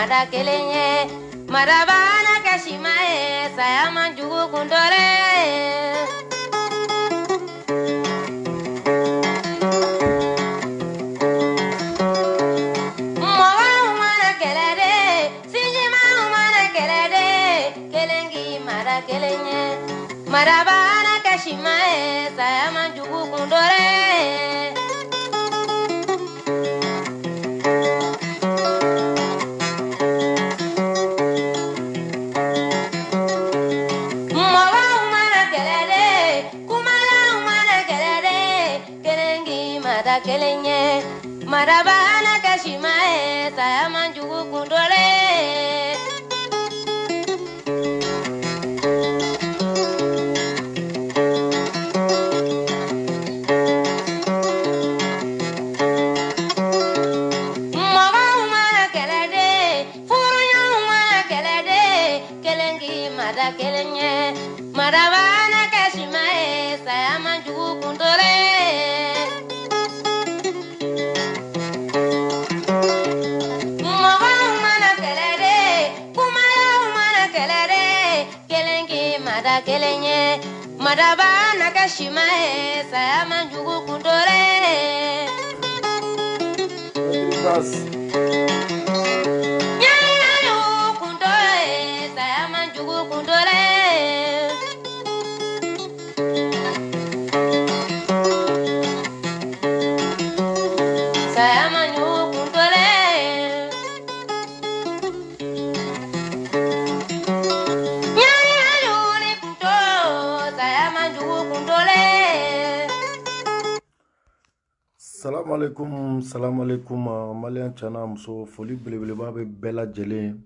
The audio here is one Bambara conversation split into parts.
mada kelenye marabana kashimae saya manjugu kundore Mwa umana kelede sinjima umana kelede kelengi mada kelenye marabana kashimae saya manjugu kundore kelenye marabana kashimae saya manjugu kundole Mwa umana kelede furunya umana kelede kelengi mada kelenye marabana kashimae saya manjugu kundole kelenye madabana kashimae saya manjugu kundore nyayo kundore saya manjugu kundore saya manjugu kundore Salam alaikum Malian chana muso foli belebeleba bɛ bɛɛ lajɛlen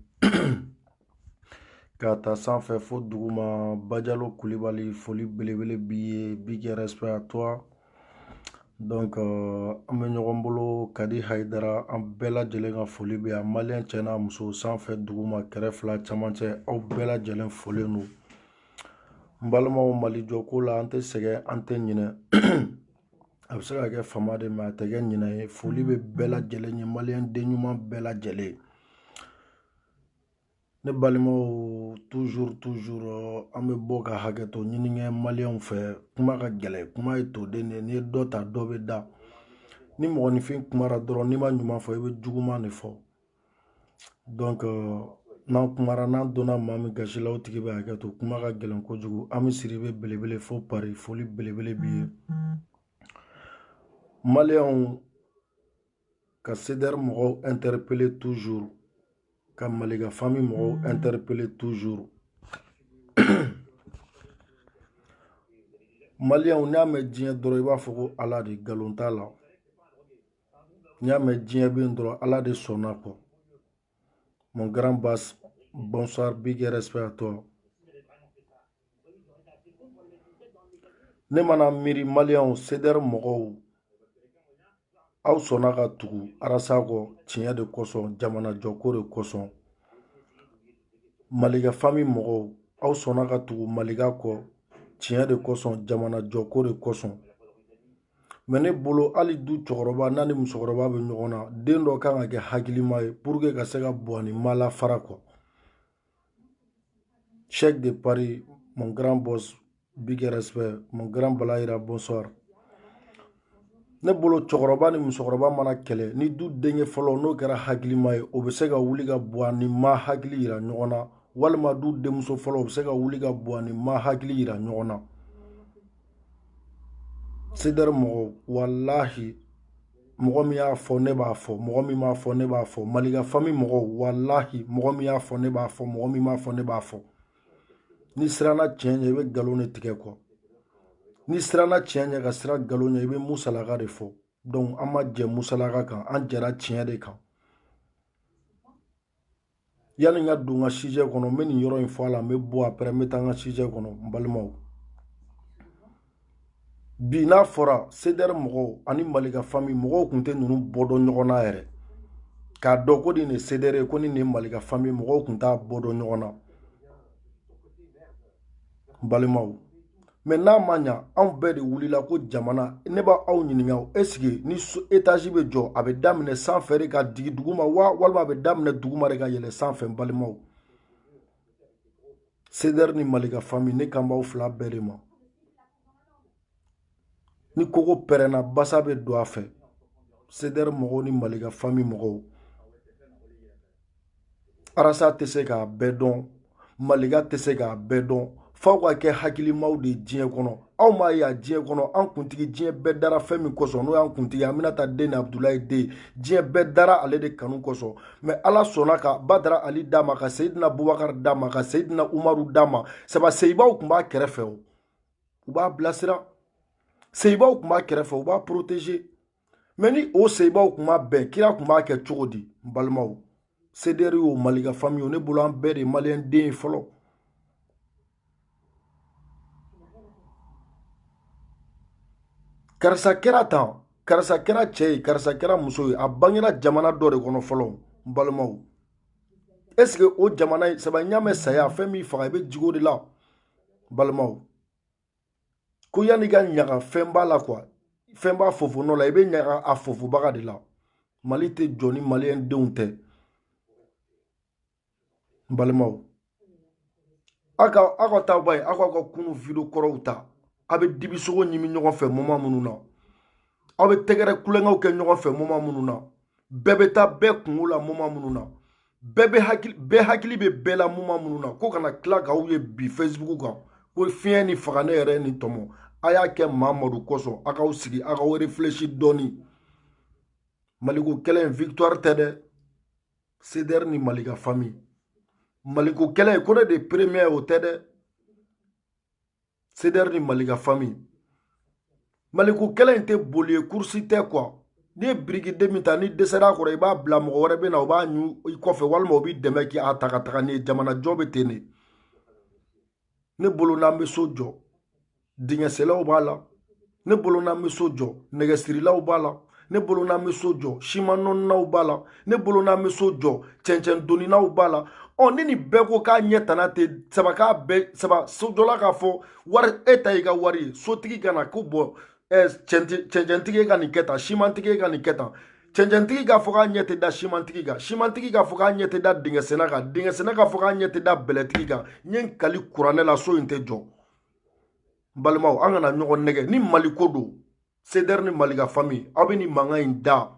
ka taa sanfɛ fo duguma Bajalo Kulibali foli belebele b'i ye big respect à toi donc an bɛ ɲɔgɔn bolo Kadi Haidara an bɛɛ lajɛlen ka foli bɛ yan Malian chana muso sanfɛ duguma kɛrɛ fila camancɛ aw bɛɛ lajɛlen folen don n balimaw Mali jɔko la an tɛ sɛgɛn an tɛ ɲinɛ a bɛ se ka kɛ fama de mais a tɛ kɛ ɲinɛ ye foli bɛ bɛɛ lajɛlen ye Malien den ɲuman bɛɛ lajɛlen ne balimaw toujours an bɛ bɔ ka hakɛ to ɲini kɛ Malienw fɛ kuma ka gɛlɛn kuma ye toden de n'i ye dɔ ta dɔ bɛ da ni mɔgɔninfin kumara dɔrɔn n'i ma ɲuman fɔ i bɛ juguman de fɔ donc n'an kumara n'an donna maa min gasi la o tigi bɛ hakɛ to kuma ka gɛlɛn kojugu an bɛ siri bɛ belebele fo Paris foli belebele b'i ye Maliens ka CDR mɔgɔw interpeller toujours ka Maliga famille mɔgɔw interpeller toujours Maliens n'i y'a mɛn diɲɛ dɔrɔn i b'a fɔ ko Ala de nkalon t'a la n'i y'a mɛn diɲɛ bɛ yen dɔrɔn Ala de sɔnna kɔ mon grand Bass bonsoir big respect à toi ne mana miiri Maliens CDR mɔgɔw aw sɔnna ka tugu arasa kɔ tiɲɛ de kosɔn jamana jɔko de kosɔn Maliga famille mɔgɔw aw sɔnna ka tugu Maliga kɔ tiɲɛ de kosɔn jamana jɔko de kosɔn mais ne bolo hali du cɛkɔrɔba n'a ni musokɔrɔba bɛ ɲɔgɔn na den dɔ kan ka kɛ hakilima ye pour que ka se ka bɔ ni mala fara kɔ Cheikh de Paris mon grand boss big respect mon grand Balayira bonsoir ne bolo cɛkɔrɔba ni musokɔrɔba mana kɛlɛ ni du denkɛ fɔlɔ n'o kɛra hakilima ye o bɛ se ka wuli ka bɔ ni ma hakili yira ɲɔgɔn na walima du denmuso fɔlɔ o bɛ se ka wuli ka bɔ ni ma hakili yira ɲɔgɔn na CDR mɔgɔw wallahi mɔgɔ min y'a fɔ ne b'a fɔ mɔgɔ min m'a fɔ ne b'a fɔ Maliga famille mɔgɔw wallahi mɔgɔ min y'a fɔ ne b'a fɔ mɔgɔ min m'a fɔ ne b'a fɔ ni siranna tiɲɛ ɲɛ i bɛ nkalon de tigɛ kɔ ni siranna tiɲɛ ɲɛ ka sira nkalon ɲɛ i bɛ musalaka de fɔ donc an ma jɛ musalaka kan an jɛra tiɲɛ de kan yanni n ka don n ka sujet kɔnɔ n bɛ nin yɔrɔ in fɔ a la n bɛ bɔ après n bɛ taa n ka sujet kɔnɔ n balimaw bi n'a fɔra CDR mɔgɔw ani Maliga famille mɔgɔw tun tɛ ninnu bɔ dɔn ɲɔgɔn na yɛrɛ k'a dɔn ko nin ye CDR ye ko nin ye Maliga famille mɔgɔw tun t'a bɔ dɔn ɲɔgɔn na n balimaw mais n'a ma ɲa anw bɛɛ de wulila ko jamana ne b'a aw ɲininka est-ce que ni étage bɛ jɔ a bɛ daminɛ sanfɛ de ka digi duguma walima a bɛ daminɛ duguma de ka yɛlɛ sanfɛ n balimaw CDR ni Malika famille ne kan b'aw fila bɛɛ de ma ni kogo pɛrɛnna basa bɛ don a fɛ CDR mɔgɔw ni Malika famille mɔgɔw Arasa tɛ se k'a bɛɛ dɔn Malika tɛ se k'a bɛɛ dɔn f'aw ka kɛ hakilimaw de diɲɛ kɔnɔ aw m'a ye a diɲɛ kɔnɔ an kuntigi diɲɛ bɛɛ dara fɛn min kosɔn n'o y'an kuntigi Aminata den ni Abdulayi den diɲɛ bɛɛ dara ale de kanu kosɔn mais Ala sɔnna ka Badara Ali d'a ma ka Seyidina Bubakari d'a ma ka Seyidina Umaru d'a ma saba seyibaw tun b'a kɛrɛfɛ o u b'a bilasira seyibaw tun b'a kɛrɛfɛ u b'a protéger mais ni o seyibaw tun ma bɛn kira tun b'a kɛ cogo di n balimaw CDR y'o Malika famille ne bolo an bɛɛ de maliyɛn den ye fɔlɔ karisa kɛra tan karisa kɛra cɛ ye karisa kɛra muso ye a bangera jamana dɔ de kɔnɔ fɔlɔ n balimaw est-ce que o jamana saba ɲa mɛn saya fɛn min faga i bɛ jigo de la n balimaw ko yanni ka ɲaga fɛn b'a la quoi fɛn b'a fofonɔ la i bɛ ɲaga a fofobaga de la Mali tɛ jɔ ni maliyɛn denw tɛ n balimaw aw ka taa ba ye aw k'aw ka kunu video kɔrɔw ta aw bɛ dibisogo ɲimi ɲɔgɔn fɛ moment minnu na aw bɛ tɛgɛrɛ kulonkɛw kɛ ɲɔgɔn fɛ moment minnu na bɛɛ bɛ taa bɛɛ kungo la moment minnu na bɛɛ hakili bɛ bɛɛ la moment minnu na ko kana tila k'aw ye bi Facebook kan ko fiɲɛ ni faga ne yɛrɛ ni tɔmɔ a y'a kɛ Mamadu kosɔn a k'aw sigi a k'aw réfléchir dɔɔni Maliko kɛlɛ in victoire tɛ dɛ CDR ni Malika famille Maliko kɛlɛ ko ne de premier o tɛ dɛ CDR ni Malika famille Maliko kɛlɛ in tɛ boli ye kursi tɛ quoi n'i ye birikiden min ta ni dɛsɛra kɔrɔ i b'a bila mɔgɔ wɛrɛ bɛ na o b'a ɲu i kɔfɛ walima o b'i dɛmɛ k'i a ta ka taga n'i ye jamana jɔ bɛ ten de ne bolo n'an bɛ so jɔ dingɛselaw b'a la ne bolo n'an bɛ so jɔ nɛgɛsirilaw b'a la ne bolo n'an bɛ so jɔ siman nɔninaw b'a la ne bolo n'an bɛ so jɔ cɛncɛn doninaw b'a la ni nin bɛɛ ko k'a ɲɛ tana tɛ saba k'a bɛɛ saba sojɔla k'a fɔ wari e ta y'i ka wari ye sotigi ka na ko bɔn cɛncɛntigi ka nin kɛ tan simantigi ka nin kɛ tan cɛncɛntigi k'a fɔ k'a ɲɛ tɛ da simantigi kan simantigi k'a fɔ k'a ɲɛ tɛ da dingɛsenna kan dingɛsenna k'a fɔ k'a ɲɛ tɛ da bɛlɛtigi kan n ye n kali kuranɛ la so in tɛ jɔ n balimaw an kana ɲɔgɔn nɛgɛ ni Maliko don CDR ni Malika famille aw bɛ nin mankan in da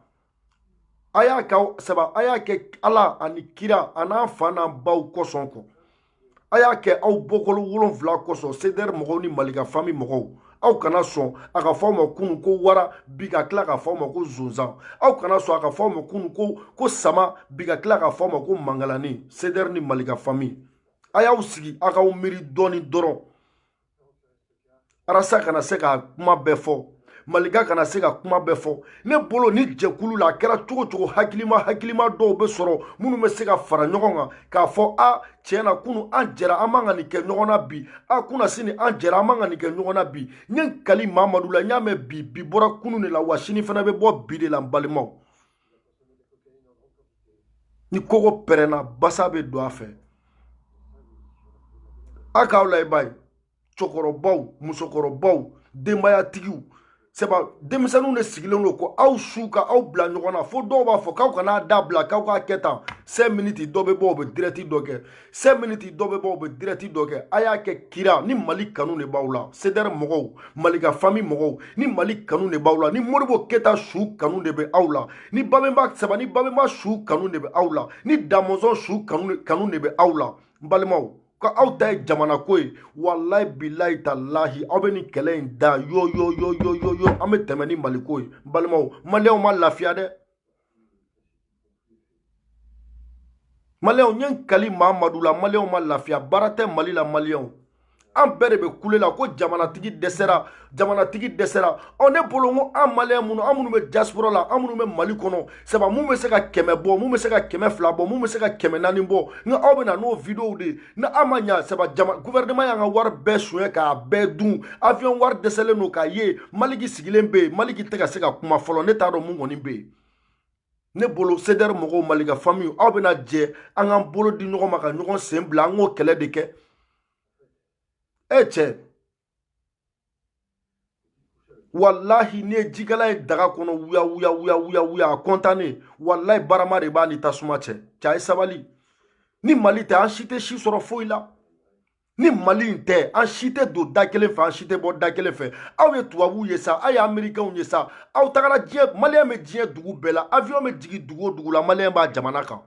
a y'a kɛ Ala ani kira a n'an fa n'an baw kosɔn kɔ a y'a kɛ aw bɔkolo 7 kosɔn CDR mɔgɔw ni Malika famille mɔgɔw aw kana sɔn a ka fɔ aw ma kunun ko wara bi ka tila k'a fɔ aw ma ko zonzan aw kana sɔn a ka fɔ aw ma kunun ko sama bi ka tila k'a fɔ aw ma ko mangalani CDR ni Malika famille a y'aw sigi a k'aw miiri dɔɔni dɔrɔn Arasa kana se ka kuma bɛɛ fɔ Malika kana se ka kuma bɛɛ fɔ ne bolo ni jɛkulu la a kɛra cogo cogo hakilima dɔw bɛ sɔrɔ minnu bɛ se ka fara ɲɔgɔn kan k'a fɔ tiɲɛ na kunu an jɛra an man ka nin kɛ ɲɔgɔn na bi kunna sini an jɛra an man ka nin kɛ ɲɔgɔn na bi n ye n kali Mamadu la n y'a mɛn bi bɔra kunu de la wa sini fana bɛ bɔ bi de la n balimaw ni kogo pɛrɛnna basa bɛ don a fɛ a k'aw layɛ ba ye cɛkɔrɔbaw musokɔrɔbaw denbayatigiw seba denmisɛnninw de sigilen don ko aw su ka aw bila ɲɔgɔn na fo dɔw b'a fɔ k'aw kana dabila k'aw k'a kɛ tan 5 minutes dɔ bɛ bɔ o bɛ direct dɔ kɛ 5 minutes dɔ bɛ bɔ o bɛ direct dɔ kɛ a y'a kɛ kira ni Mali kanu de b'aw la CDR mɔgɔw Malika famille mɔgɔw ni Mali kanu de b'aw la ni Modibo Keyita su kanu de bɛ aw la ni Babemba su kanu de bɛ aw la ni Damɔzɔn su kanu de bɛ aw la n balimaw ko aw ta ye jamana ko ye walayi bilayi talahi aw bɛ nin kɛlɛ in da yo an bɛ tɛmɛ ni Maliko ye balimaw maliyɛnw ma lafiya dɛ maliyɛnw n ye n kali Mamadu la maliyɛnw ma lafiya baara tɛ Mali la maliyɛnw an bɛɛ de bɛ kule la ko jamanatigi dɛsɛra ne bolo ko an maliyɛn minnu an minnu bɛ diaspora la an minnu bɛ Mali kɔnɔ saba mun bɛ se ka 100 bɔ mun bɛ se ka 200 bɔ mun bɛ se ka 400 bɔ nka aw bɛ na n'o vidéo de na an ma ɲa saba gouvernement y'an ka wari bɛɛ suɲɛ k'a bɛɛ dun avion wari dɛsɛlen don k'a ye Maliki sigilen bɛ yen Maliki tɛ ka se ka kuma fɔlɔ ne t'a dɔn mun kɔni bɛ yen ne bolo CDR mɔgɔw Malika famille aw bɛna jɛ an k'an bolo di ɲɔgɔn ma ka ɲɔgɔn sen bila an k'o kɛlɛ de kɛ cɛ wallahi ne jikala ye daga kono wuya a kontane wallahi barama de b'a ni tasuma cɛ cɛ sabali ni Mali tɛ an si tɛ si sɔrɔ foyi la ni Mali in tɛ an si tɛ don da kelen fɛ an si tɛ bɔ da kelen fɛ aw ye tubabuw ye sa aw ye américains ye sa aw tagara diɲɛ maliyɛn bɛ diɲɛ dugu bɛɛ la avion bɛ jigin dugu o dugu la maliyɛn b'a jamana kan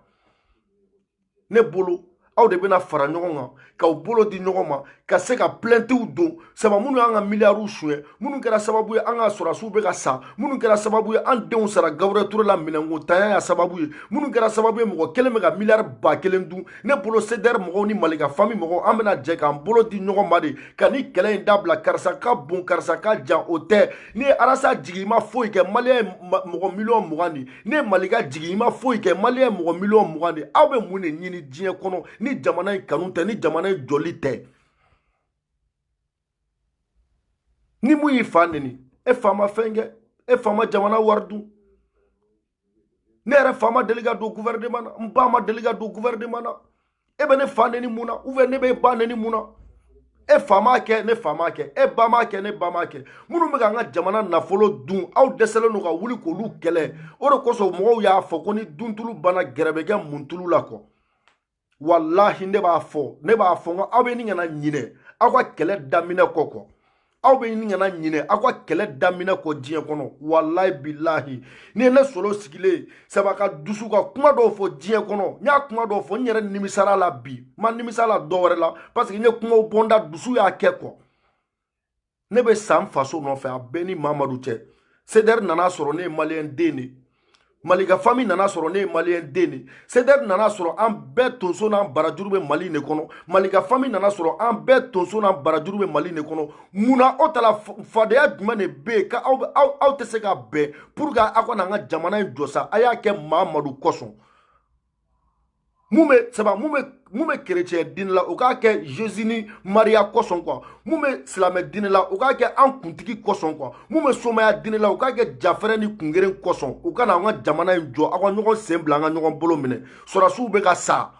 ne bolo aw de bɛna fara ɲɔgɔn kan k'aw bolo di ɲɔgɔn ma ka se ka plaintes don sabu minnu y'an ka miliyariw suɲɛ minnu kɛra sababu ye an ka sɔrɔdasiw bɛ ka sa minnu kɛra sababu ye an denw sara Gaburuyɛli Ture la minɛnkotanya y'a sababu ye minnu kɛra sababu ye mɔgɔ kelen bɛ ka miliyari 1000 dun ne bolo CDR mɔgɔw ni Malika famille mɔgɔw an bɛna jɛ k'an bolo di ɲɔgɔn ma de ka ni kɛlɛ in dabila karisa ka bon karisa ka jan o tɛ ni ye Arasa jigin i ma foyi kɛ maliyɛn mɔgɔ miliyɔn 20 de ni ye Malika jigin i ma foyi kɛ maliyɛn mɔgɔ miliyɔn 20 de aw bɛ mun de ɲini diɲɛ kɔnɔ ni jamana in kanu tɛ ni jamana in jɔli tɛ ni mun y'i fa neni e fa ma fɛn kɛ e fa ma jamana wari dun ne yɛrɛ fa ma deli ka don gouvernement na n ba ma deli ka don gouvernement na e bɛ ne fa neni mun na ou bien ne bɛ e ba neni mun na e fa m'a kɛ ne fa m'a kɛ e ba m'a kɛ ne ba m'a kɛ minnu bɛ k'an ka jamana nafolo dun aw dɛsɛlen don ka wuli k'olu kɛlɛ o de kosɔn mɔgɔw y'a fɔ ko ni duntulu banna gɛrɛ bɛ kɛ muntulu la kɔ wallahi ne b'a fɔ n ko aw bɛ nin kana ɲinɛ aw ka kɛlɛ daminɛ kɔ aw bɛ nin kana ɲinɛ aw ka kɛlɛ daminɛ kɔ diɲɛ kɔnɔ wallahi billahi ni ye ne solo sigilen sabu a ka dusu ka kuma dɔw fɔ diɲɛ kɔnɔ n y'a kuma dɔw fɔ n yɛrɛ nimisara la bi ma nimisa la dɔ wɛrɛ la parce que n ye kumaw bɔnda dusu y'a kɛ kɔ ne bɛ sa n faso nɔfɛ a bɛɛ ni Mamadu cɛ CDR nana sɔrɔ ne ye maliyɛn den de Malika famille nana sɔrɔ ne ye maliyɛn den de CDR nana sɔrɔ an bɛɛ tonso n'an barajuru bɛ Mali de kɔnɔ Malika famille nana sɔrɔ an bɛɛ tonso n'an barajuru bɛ Mali de kɔnɔ munna aw tala fadenya jumɛn de bɛ yen k'aw tɛ se ka bɛn pour que aw kana an ka jamana in jɔ sa a y'a kɛ Mamadu kosɔn mun bɛ chrétien diinɛ la o k'a kɛ Jésus ni Maria kosɔn quoi mun bɛ silamɛ diinɛ la o k'a kɛ an kuntigi kosɔn quoi mun bɛ somaya diinɛ la o k'a kɛ jafɛrɛ ni kungeren kosɔn o kana an ka jamana in jɔ aw ka ɲɔgɔn sen bila an ka ɲɔgɔn bolo minɛ sɔrɔdasiw bɛ ka sa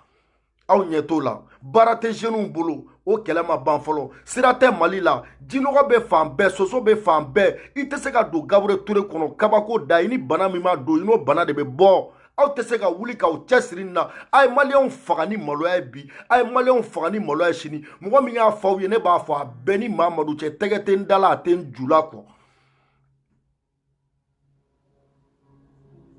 aw ɲɛ t'o la baara tɛ jeunes bolo o kɛlɛ ma ban fɔlɔ sira tɛ Mali la jinɔgɔ bɛ fan bɛɛ soso bɛ fan bɛɛ i tɛ se ka don Gaburuyɛli Ture kɔnɔ kabako da i ni bana min ma don i n'o bana de bɛ bɔ aw tɛ se ka wuli k'aw cɛsiri nin na a ye maliyɛnw faga ni maloya ye bi a ye maliyɛnw faga ni maloya ye sini mɔgɔ min y'a fɔ aw ye ne b'a fɔ a bɛɛ ni Mamadu cɛ tɛgɛ tɛ n da la a tɛ n ju la kɔ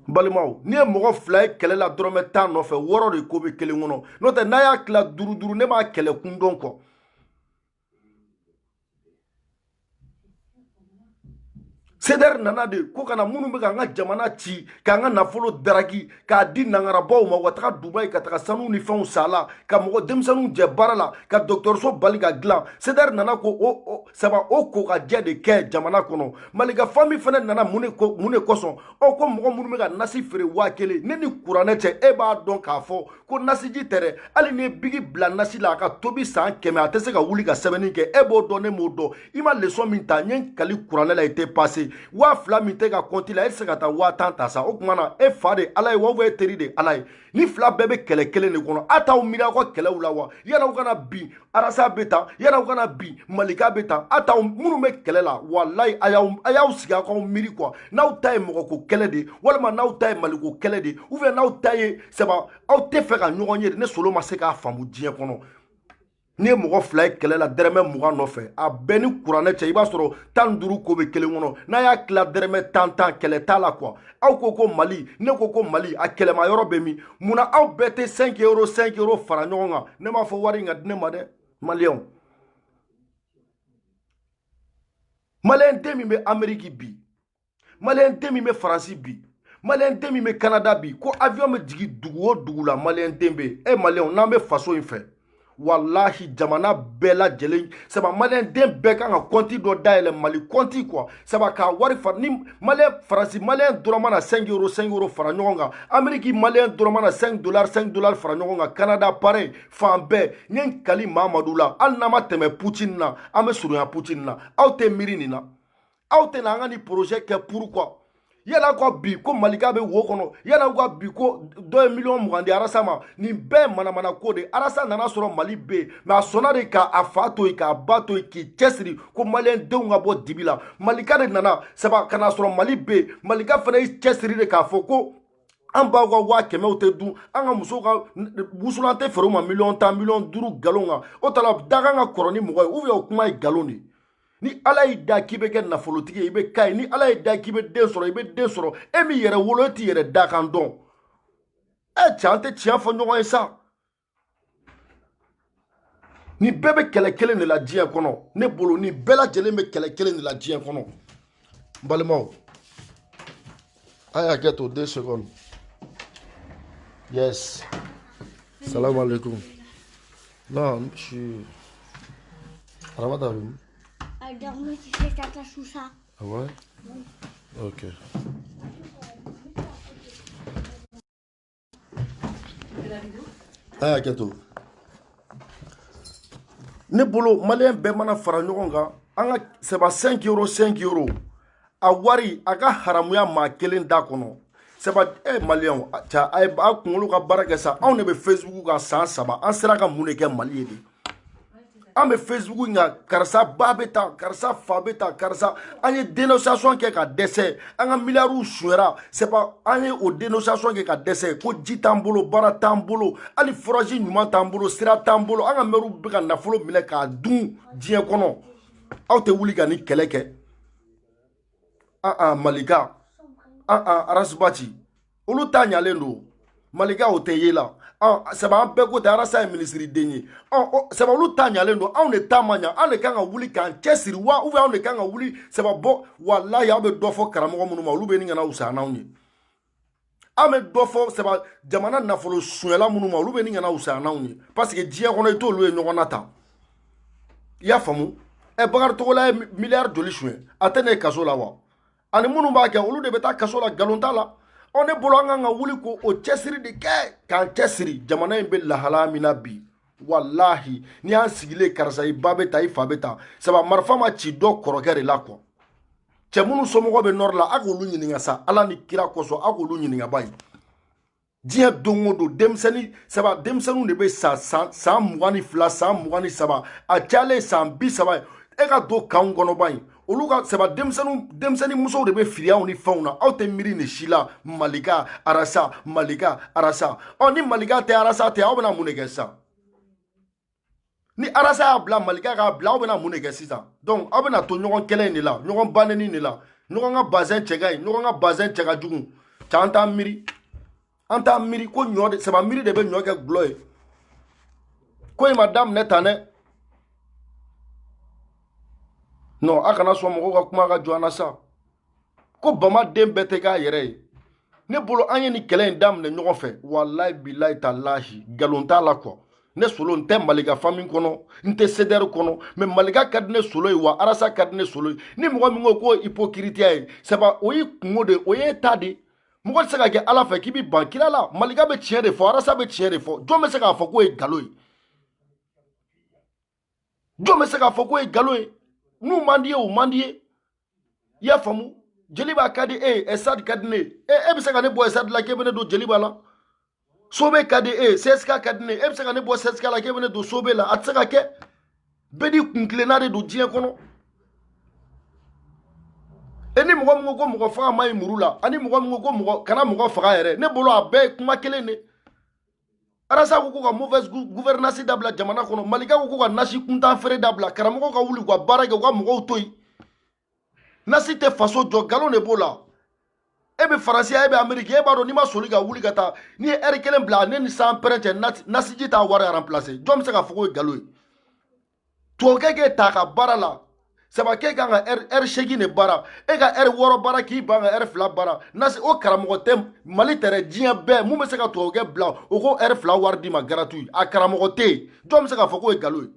balimaw ni ye mɔgɔ 2 ye kɛlɛ la dɔrɔmɛ 10 nɔfɛ 6 de ko bɛ kelen kɔnɔ n'o tɛ n'a y'a tila 5 ne b'a kɛlɛ kun dɔn kɔ CDR nana de ko kana minnu bɛ k'an ka jamana ci k'an ka nafolo daraki k'a di nangarabaw ma u ka taga Dubayi ka taga sanu ni fɛnw san a la ka mɔgɔ denmisɛnninw jɛ baara la ka dɔgɔtɔrɔso bali ka dilan CDR nana ko o ko ka jɛ de kɛ jamana kɔnɔ Malika famille fana nana mun de kosɔn ko mɔgɔ minnu bɛ ka nasi feere 1000 ne ni kuranɛ cɛ e b'a dɔn k'a fɔ ko nasiji tɛ dɛ hali ni ye bigi bila nasi la a ka tobi san 100 a tɛ se ka wuli ka sɛbɛnni kɛ e b'o dɔn ne m'o dɔn i ma leçon min ta n ye kali kuranɛ la i tɛ passé 2000 min tɛ ka compte la e tɛ se ka taa 5000 ta sa o tuma na e fa de Ala ye wa e teri de Ala ye ni fila bɛɛ bɛ kɛlɛ kelen de kɔnɔ a t'aw miiri aw ka kɛlɛw la wa yala aw kana bin Arasa bɛ tan yala aw kana bin Malika bɛ tan a t'aw minnu bɛ kɛlɛ la walayi a y'aw sigi aw k'aw miiri quoi n'aw ta ye mɔgɔko kɛlɛ de walima n'aw ta ye maliko kɛlɛ de ou bien n'aw ta ye saba aw tɛ fɛ ka ɲɔgɔn ye de ne solo ma se k'a faamu diɲɛ kɔnɔ ni ye mɔgɔ 2 ye kɛlɛ la dɛrɛmɛ 20 nɔfɛ a bɛɛ ni kuranɛ cɛ i b'a sɔrɔ 15 ko bɛ kelen kɔnɔ n'a y'a tila dɛrɛmɛ 10 kɛlɛ t'a la quoi aw ko Mali ne ko Mali a kɛlɛma yɔrɔ bɛ min munna aw bɛɛ tɛ 5 euros fara ɲɔgɔn kan ne m'a fɔ wari in ka di ne ma dɛ maliyɛnw maliyɛn den min bɛ Amérique bi maliyɛn den min bɛ Faransi bi maliyɛn den min bɛ Canada bi ko avion bɛ jigin dugu o dugu la maliyɛn den bɛ e maliyɛnw n'an bɛ faso in fɛ wallahi jamana bɛɛ lajɛlen saba maliyɛn den bɛɛ kan ka compte dɔ dayɛlɛ Mali compte quoi saba k'a wari fara ni maliyɛn Faransi maliyɛn dɔrɔn mana 5 euros fara ɲɔgɔn kan Amérique maliyɛn dɔrɔn mana $5 fara ɲɔgɔn kan Canada pareil fan bɛɛ n ye n kali Mamadu la hali n'an ma tɛmɛ Poutine na an bɛ surunya Poutine na aw tɛ miiri nin na aw tɛ na an ka ni projet kɛ pourquoi Yana ko bi ko Malika be wo kono yana ko bi ko 2 millions mugandi arasa ma ni be mana ko de arasa nana soro Mali be mais sona de ka afato e ka bato e ki chesri ko malien de nga bo dibila Malika de nana seba kana soro Mali be Malika fana chesri de ka foko an ba ko wa kɛmɛ o tɛ dun an ka muso ka wusulan tɛ feere ma miliyɔn 10 miliyɔn 5 galon kan o tala daga ka kɔrɔ ni mɔgɔ ye ou bien o kuma ye galon de ni ala y'i da k'i bɛ kɛ nafolotigi ye i bɛ k'a ye ni ala y'i da k'i bɛ den sɔrɔ i bɛ den sɔrɔ e min yɛrɛ wolo e t'i yɛrɛ da kan dɔn cɛ an tɛ tiɲɛ fɔ ɲɔgɔn ye sa ni bɛɛ bɛ kɛlɛ kelen de la diɲɛ kɔnɔ ne bolo ni bɛɛ lajɛlen bɛ kɛlɛ kelen de la diɲɛ kɔnɔ n balimaw a y'a kɛ to 2 secondes. Yes. Salam alaikum. Non, je suis. Ramadan. Elle dormait, tu fais caca sous ça. Ah ouais? Ok. Ah, Kato. Ne bolo, malien bɛɛ mana fara ɲɔgɔn kan, an ka seba 5 euros 5 euros. A wari, a ka haramuya maa kelen da kɔnɔ. Seba malien, a kunkolo ka baara kɛ sa, anw de bɛ Facebook kan san 3, an sera ka mun de kɛ Mali ye de. An bɛ Facebook kan karisa ba bɛ tan, karisa fa bɛ tan, karisa an ye dénonciation kɛ ka dɛsɛ, an ka miliyariw suɲɛra, seba an ye o dénonciation kɛ ka dɛsɛ ko ji t'an bolo, baara t'an bolo, hali forage ɲuman t'an bolo, sira t'an bolo, an ka maires bɛ ka nafolo minɛ k'a dun diɲɛ kɔnɔ. Aw tɛ wuli ka ni kɛlɛ kɛ. Malika, Arasbati, olu ta ɲalen don. Malika o tɛ ye la. Seba an bɛɛ ko tɛ Arasa ye ministre den ye. Seba olu ta ɲalen don. Anw de ta ma ɲa. Anw de kan ka wuli k'an cɛsiri wa ou bien anw de kan ka wuli seba bɔ walahi aw bɛ dɔ fɔ karamɔgɔ minnu ma olu bɛ nin kana fisaya n'anw ye. An bɛ dɔ fɔ seba jamana nafolo suɲɛla minnu ma olu bɛ nin kana fisaya n'anw ye parce que diɲɛ kɔnɔ i t'olu ye ɲɔgɔn na ta. I y'a faamu? Bakari Togola ye miliyari joli suɲɛ a tɛ ne kaso la wa? Ani minnu b'a kɛ olu de bɛ taa kaso la nkalon t'a la. Ne bolo an kan ka wuli ko o cɛsiri de kɛ k'an cɛsiri jamana in bɛ lahala min na bi walahi ni y'an sigilen karisa i ba bɛ ta i fa bɛ ta saba marifa ma ci dɔ kɔrɔkɛ de la quoi cɛ minnu somɔgɔw bɛ nɔri la a k'olu ɲininka sa ala ni kira kosɔn a k'olu ɲininka ba ye diɲɛ don o don denmisɛnnin saba denmisɛnninw de bɛ san 22 san 23 a cayalen san 30 e ka don kanw kɔnɔ ba ye olu ka seba denmisɛnnin musow de bɛ firiyaw ni fɛnw na aw tɛ miiri nin si la Malika Arasa Malika Arasa ni Malika tɛ Arasa tɛ aw bɛna mun de kɛ sisan ni Arasa y'a bila Malika k'a bila aw bɛna mun de kɛ sisan donc aw bɛna to ɲɔgɔn kɛlɛ in de la ɲɔgɔn banɛni de la ɲɔgɔn ka bazɛn cɛ ka ɲi ɲɔgɔn ka bazɛn cɛ ka jugu cɛ an t'an miiri ko ɲɔ de seba miiri de bɛ ɲɔ kɛ gulɔ ye ko in ma daminɛ tan dɛ. Non, a kana sɔn mɔgɔw ka kuma ka jɔ an na sa ko bama den bɛɛ tɛ k'a yɛrɛ ye ne bolo an ye ni kɛlɛ in daminɛ ɲɔgɔn fɛ walahi bilahi talahi nkalon t'a la quoi ne solo n tɛ Malika famille kɔnɔ n tɛ CDR kɔnɔ mais Malika ka di ne solo ye wa Arasa ka di ne solo ye ni mɔgɔ min ko ko hypocrite ye saba o y'i kungo de o ye ta de mɔgɔ tɛ se ka kɛ ala fɛ k'i bɛ ban kira la Malika bɛ tiɲɛ de fɔ Arasa bɛ tiɲɛ de fɔ jɔn bɛ se k'a fɔ k'o ye nkalon ye jɔn bɛ se k'a fɔ k'o ye nkalon ye n'u man di ye o man di ye i y'a faamu Jeliba ka di Esad ka di ne e bɛ se ka ne bɔ Esad la k'e bɛ ne don Jeliba la Sobe ka di CSK ka di ne e bɛ se ka ne bɔ CSK la k'e bɛ ne don Sobe la a tɛ se ka kɛ bɛɛ di kuntilenna de don diɲɛ kɔnɔ ni mɔgɔ min ko mɔgɔ faga ma ɲi muru la ani mɔgɔ min ko mɔgɔ kana mɔgɔ faga yɛrɛ ne bolo a bɛɛ ye kuma kelen de Arasa ko ka mauvaise gouvernance dabila jamana kɔnɔ Malika ko ka nasi kuntan feere dabila karamɔgɔ ka wuli ka baara kɛ u ka mɔgɔw to yen nasi tɛ faso jɔ nkalon de b'o la e bɛ Faransiya e bɛ Ameriki e b'a dɔn n'i ma soli ka wuli ka taa n'i ye heure kelen bila ne ni san pɛrɛn cɛ nasiji t'a wari remplacer jɔn bɛ se k'a fɔ k'o ye nkalon ye tubabukɛ k'e ta ka baara la saba k'e kan ka heure 8 de baara e ka heure 6 baara k'i ban ka heure 2 baara nasi o karamɔgɔ tɛ Mali tɛrɛ diɲɛ bɛɛ mun bɛ se ka tubabukɛ bila o ko heure 2 wari d'i ma gratuit a karamɔgɔ tɛ yen jɔn bɛ se k'a fɔ k'o ye nkalon ye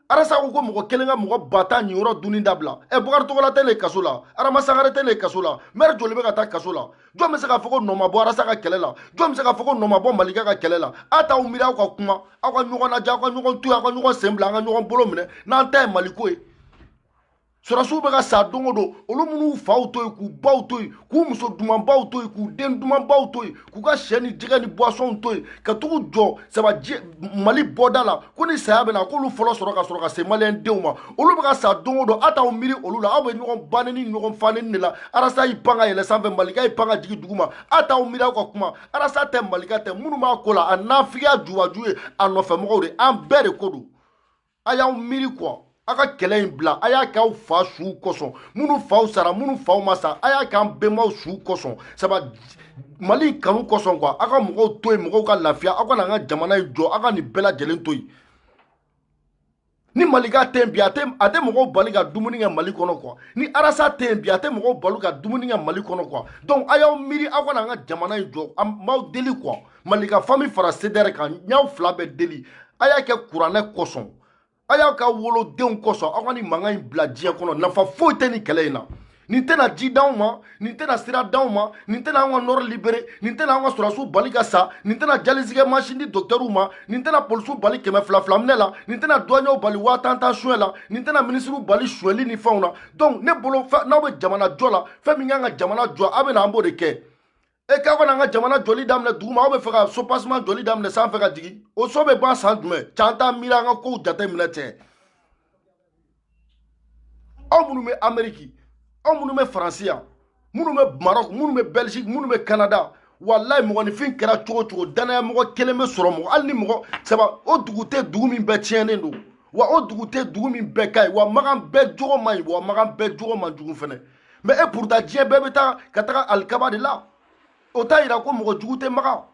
Arasa ko mɔgɔ kelen ka mɔgɔ ba ta nin yɔrɔ dunni dabila Bakari Togola tɛ ne kaso la Arama Sangare tɛ ne kaso la maire joli bɛ ka taa kaso la jɔn bɛ se k'a fɔ ko nɔ ma bɔ Arasa ka kɛlɛ la jɔn bɛ se k'a fɔ ko nɔ ma bɔ Malika ka kɛlɛ la a t'aw miiri aw ka kuma aw ka ɲɔgɔn lajɛ aw ka ɲɔgɔn to yen aw ka ɲɔgɔn sen bila an ka ɲɔgɔn bolo minɛ n'an ta ye Maliko ye Sorasiw bɛ ka sa don o don olu minnu faw to yen k'u baw to yen k'u muso dumanbaw to yen k'u den dumanbaw to yen k'u ka sɛ ni jɛgɛ ni boisson to yen ka tugu jɔ saba Mali bɔda la ko ni saya bɛ na k'olu fɔlɔ sɔrɔ ka se maliyɛn denw ma olu bɛ ka sa don o don a t'aw miiri olu la aw bɛ ɲɔgɔn banni ni ɲɔgɔn fanni de la arasa y'i pan ka yɛlɛ sanfɛ malika y'i pan ka jigin dugu ma a t'aw miiri aw ka kuma arasa tɛ malika tɛ minnu b'a ko la a nafigiya jubaju ye a nɔfɛmɔgɔw de an bɛɛ de ko don a y'aw miiri quoi a ka kɛlɛ in bila a y'a kɛ aw fa suw kosɔn minnu faw sara minnu faw ma sa a y'a kɛ an bɛnbaw suw kosɔn saba Mali kanu kosɔn quoi a ka mɔgɔw to yen mɔgɔw ka lafiya aw ka na an ka jamana in jɔ aw ka nin bɛɛ lajɛlen to yen ni malika tɛ yen bi a tɛ mɔgɔw bali ka dumuni kɛ Mali kɔnɔ quoi ni arasa tɛ yen bi a tɛ mɔgɔw bali ka dumuni kɛ Mali kɔnɔ quoi donc a y'aw miiri aw ka na an ka jamana in jɔ an b'aw deli quoi malika famille fara CDR kan y'aw fila bɛɛ deli a y'a kɛ kuranɛ kosɔn a y'aw ka wolodenw kosɔn aw ka nin mankan in bila diɲɛ kɔnɔ nafa foyi tɛ nin kɛlɛ in na nin tɛna ji d'anw ma nin tɛna sira d'anw ma nin tɛna an ka nord libéré nin tɛna an ka sɔrɔsiw bali ka sa nin tɛna jalisigɛ machine di docteurw ma nin tɛna polisiw bali 200 minɛ la nin tɛna douaniers bali 5000 suɲɛ la nin tɛna ministres bali suɲɛli ni fɛnw na donc ne bolo n'aw bɛ jamana jɔ la fɛn min kan ka jamana jɔ aw bɛ na an b'o de kɛ e k'aw kana an ka jamana jɔli daminɛ dugu ma aw bɛ fɛ ka sopassement jɔli daminɛ sanfɛ ka jigin o so bɛ ban san jumɛn can t'an miiri an ka kow jate minɛ cɛ aw minnu bɛ Amérique aw minnu bɛ Faransi yan minnu bɛ Maroc minnu bɛ Belgique minnu bɛ Canada wallahi mɔgɔninfin kɛra cogo cogo danaya mɔgɔ kelen bɛ sɔrɔ mɔgɔ hali ni mɔgɔ saba o dugu tɛ dugu min bɛɛ tiɲɛnen don wa o dugu tɛ dugu min bɛɛ ka ɲi wa makan bɛɛ jogo man ɲi wa makan bɛɛ jogo man jugu fɛnɛ mais e pourtant diɲɛ bɛɛ bɛ taa ka taga alikaba de la o t'a yira ko mɔgɔ jugu tɛ makan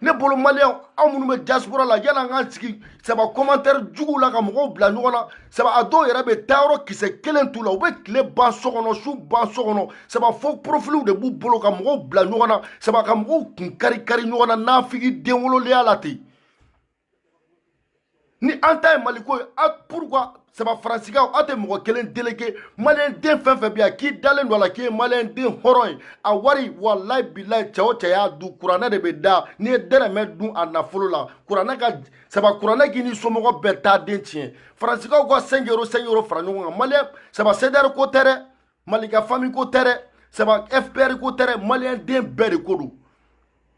ne bolo maliyɛnw aw minnu bɛ diaspora la yan'an k'an sigi saba commentaire juguw la ka mɔgɔw bila ɲɔgɔn na saba a dɔw yɛrɛ bɛ taa yɔrɔ kisɛ kelen t'u la u bɛ tile ban so kɔnɔ su ban so kɔnɔ saba fo profiliw de b'u bolo ka mɔgɔw bila ɲɔgɔn na saba ka mɔgɔw kun kari kari ɲɔgɔn na nafigi den wolodenya la ten ni an ta ye maliko ye pourquoi saba faransigaw aw tɛ mɔgɔ kelen délégué maliyɛn den fɛn fɛn bɛ yan k'i dalen don a la k'i ye maliyɛn den hɔrɔn ye a wari walayi bilayi cɛ o cɛ y'a dun kuranɛ de bɛ da n'i ye dɛrɛmɛ dun a nafolo la kuranɛ ka saba kuranɛ k'i ni somɔgɔ bɛɛ taa den tiɲɛ faransigaw ka 5 euros fara ɲɔgɔn kan maliyɛn saba CDR ko tɛ dɛ malika famille ko tɛ dɛ saba FPR ko tɛ dɛ maliyɛn den bɛɛ de ko don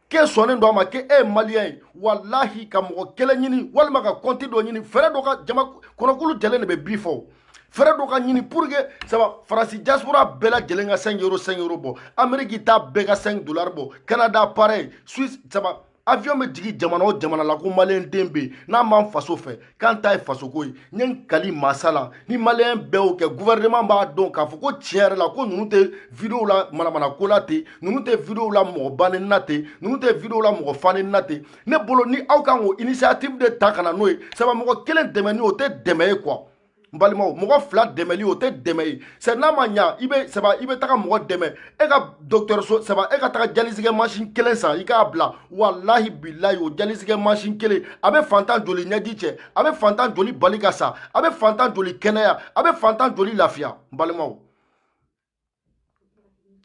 k'e sɔnnen don a ma k'e ye maliyɛn ye walahi ka mɔgɔ kelen ɲini walima ka compte dɔ ɲini fɛrɛ dɔ ka jama kɔnɔkulu jɛlen de bɛ bi fɔ fɛrɛ dɔ ka ɲini pour que saba faransi diaspora bɛɛ lajɛlen ka 5 euros bɔ Amérique ta bɛɛ ka $5 bɔ Canada pareil Suisse saba avion bɛ jigin jamana o jamana la ko maliyɛn den bɛ yen n'a m'an faso fɛ k'an ta ye fasoko ye n ye n kali masa la ni maliyɛn bɛɛ y'o kɛ gouvernement b'a dɔn k'a fɔ ko tiɲɛ yɛrɛ la ko ninnu tɛ vidéo la manamana ko la ten ninnu tɛ vidéo la mɔgɔ banni na ten ninnu tɛ vidéo la mɔgɔ fanni na ten ne bolo ni aw kan k'o initiative de ta ka na n'o ye saba mɔgɔ kelen dɛmɛni o tɛ dɛmɛ ye quoi n balimaw mɔgɔ fila dɛmɛli o tɛ dɛmɛ ye c'est n'a ma ɲa i bɛ taga mɔgɔ dɛmɛ e ka docteur saba e ka taga jalisigɛ machine kelen san i k'a bila wallahi billahi o jalisigɛ machine kelen a bɛ fantan joli ɲɛji cɛ a bɛ fantan joli bali ka sa a bɛ fantan joli kɛnɛya a bɛ fantan joli lafiya n balimaw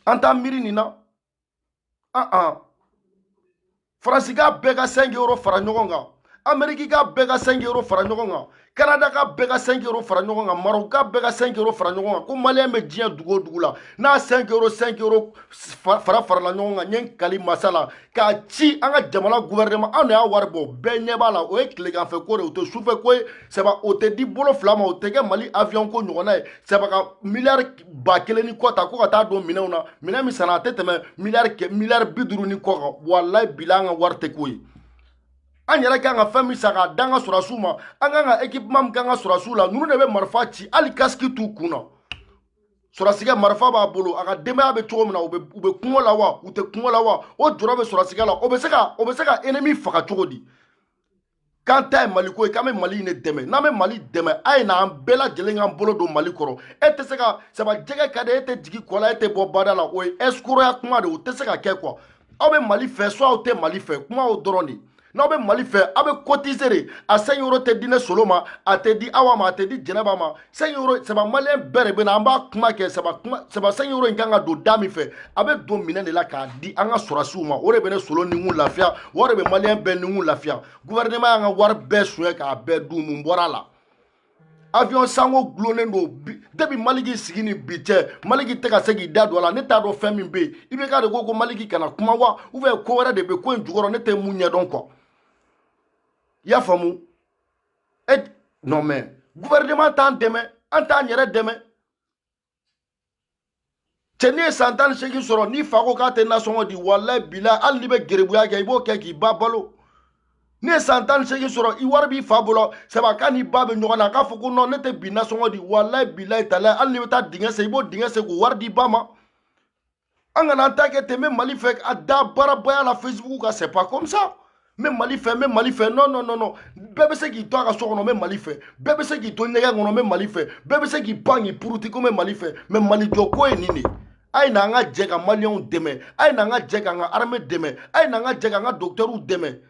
an t'an miiri nin na faransi ka bɛɛ ka 5 euros fara ɲɔgɔn kan Amérique ka bɛɛ ka 5 euros fara ɲɔgɔn kan Canada ka bɛɛ ka 5 euros fara ɲɔgɔn kan Maroc ka bɛɛ ka 5 euros fara ɲɔgɔn kan ko maliyɛn bɛ diɲɛ dugu o dugu la n'a 5 euros farala ɲɔgɔn kan n ye n kali masa la k'a ci an ka jamana gouvernement anw de y'a wari bɔ bɛɛ ɲɛ b'a la o ye tileganfɛ ko de o tɛ sufɛ ko ye saba o tɛ di bolo fila ma o tɛ kɛ Mali avion ko ɲɔgɔnna ye saba ka miliyari 1000 ni kɔ ta ko ka taa don minɛnw na minɛn min sanna a tɛ tɛmɛ miliyari 50 ni kɔ kan walayi bila an ka wari tɛ ko ye an yɛrɛ kan ka fɛn min san k'a d'an ka sɔrɔsiw ma an kan ka équipement min k'an ka sɔrɔsiw la ninnu de bɛ marifa ci hali casque t'u kun na sɔrɔsigɛ marifa b'a bolo a ka denbaya bɛ cogo min na u bɛ kungo la wa u tɛ kungo la wa o jɔrɔ bɛ sɔrɔsigɛ la o bɛ se ka ennemi faga cogo di k'an ta ye maliko ye k'an bɛ Mali in de dɛmɛ n'an bɛ Mali dɛmɛ a ye na an bɛɛ lajɛlen k'an bolo don Mali kɔrɔ e tɛ se ka saba jɛgɛ ka di e tɛ jigin kɔ la e tɛ bɔ bada la o ye escroya kuma de o tɛ se ka kɛ quoi aw bɛ Mali fɛ soit aw tɛ Mali fɛ kuma o dɔrɔn de n'aw bɛ Mali fɛ aw bɛ cotiser de a 5 euros tɛ di ne solo ma a tɛ di awa ma a tɛ di jɛnɛba ma 5 euros saba maliyɛn bɛɛ de bɛ na an b'a kuma kɛ saba 5 euros in kan ka don da min fɛ a bɛ don minɛn de la k'a di an ka sɔrɔsiw ma o de bɛ ne solo ni kun lafiya o de bɛ maliyɛn bɛɛ ni kun lafiya gouvernement y'an ka wari bɛɛ suɲɛ k'a bɛɛ dun mun bɔra a la avion sango glonen do debi maliki sigini biche maliki teka segi dado la ne ta do fɛn min be ibe ka de ko maliki kana kuma wa ou bien ko wɛrɛ de be ko en jugoro ne te munya don quoi ya famu et non mais gouvernement t'en dɛmɛ an t'an yɛrɛ dɛmɛ cɛ ni ye san 18 sɔrɔ ni fa ko k'a tɛ nasɔngɔ di wallahi bila hali ni bɛ gerebuya kɛ i b'o kɛ k'i ba balo ni ye san 18 sɔrɔ i wari b'i fa bolo sɛba k'a ni ba bɛ ɲɔgɔn na k'a fɔ ko non ne tɛ bi nasɔngɔ di wallahi bilahi talahi hali ni bɛ taa dingɛ sen i b'o dingɛ sen k'o wari di ba ma an kana an ta kɛ ten n bɛ Mali fɛ a da baarabaya la Facebook kan c'est pas comme ça n bɛ Mali fɛ non non non non bɛɛ bɛ se k'i to a ka so kɔnɔ n bɛ Mali fɛ bɛɛ bɛ se k'i to ɲɛgɛn kɔnɔ n bɛ Mali fɛ bɛɛ bɛ se k'i pan k'i puruti ko n bɛ Mali fɛ mais Mali jɔ ko ye nin de a ye n'an ka jɛ ka maliyɛnw dɛmɛ a ye n'an ka jɛ k'an ka armée dɛmɛ a ye n'an ka jɛ k'an ka docteurs dɛmɛ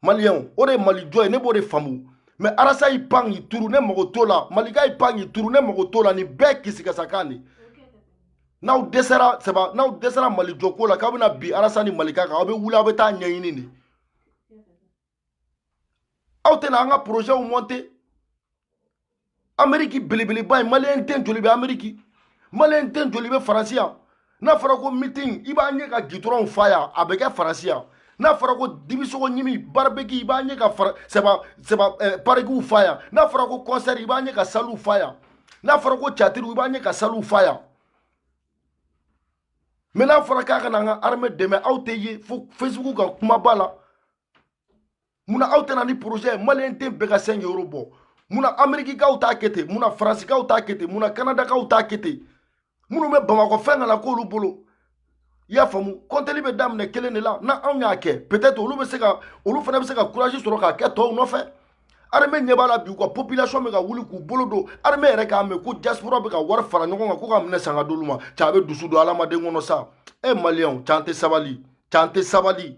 maliyɛnw o de ye Mali jɔ ye ne b'o de faamu mais arasa y'i pan k'i turu ne mago t'o la malika y'i pan k'i turu ne mago t'o la nin bɛɛ kisikasakan de n'aw dɛsɛra sɛba n'aw dɛsɛra Mali jɔ ko la k'aw bɛna bi arasa ni malika kan aw bɛ wuli aw bɛ taa ɲɛɲini de aw tɛna an ka projet monter Amérique belebeleba ye maliyɛn den joli bɛ Amérique maliyɛn den joli bɛ Faransi yan n'a fɔra ko meeting i b'a ɲɛ ka gitɔrɔnw fa yan a bɛ kɛ Faransi yan n'a fɔra ko dibisogo ɲimi barbeki i b'a ɲɛ ka parikiw fa yan n'a fɔra ko concert i b'a ɲɛ ka saliw fa yan n'a fɔra ko catiriw i b'a ɲɛ ka saliw fa yan mais n'a fɔra k'a kana an ka armée dɛmɛ aw tɛ ye fo Facebook ka kumaba la munna aw tɛna ni projet maliyɛn den bɛɛ ka 5 euro bɔ munna Amerikikaw t'a kɛ ten munna Faransikaw t'a kɛ ten munna Kanadakaw t'a kɛ ten minnu bɛ Bamakɔ fɛn kana k'olu bolo i y'a faamu compteli bɛ daminɛ kelen de la na anw y'a kɛ peut-être olu fana bɛ se ka courage sɔrɔ k'a kɛ tɔw nɔfɛ armée ɲɛ b'a la bi u ka population bɛ ka wuli k'u bolo don armée yɛrɛ k'a mɛn ko diaspora bɛ ka wari fara ɲɔgɔn kan ko ka minɛ san ka d'olu ma cɛ a bɛ dusu don adamaden kɔnɔ sa e maliyɛnw cɛ an tɛ sabali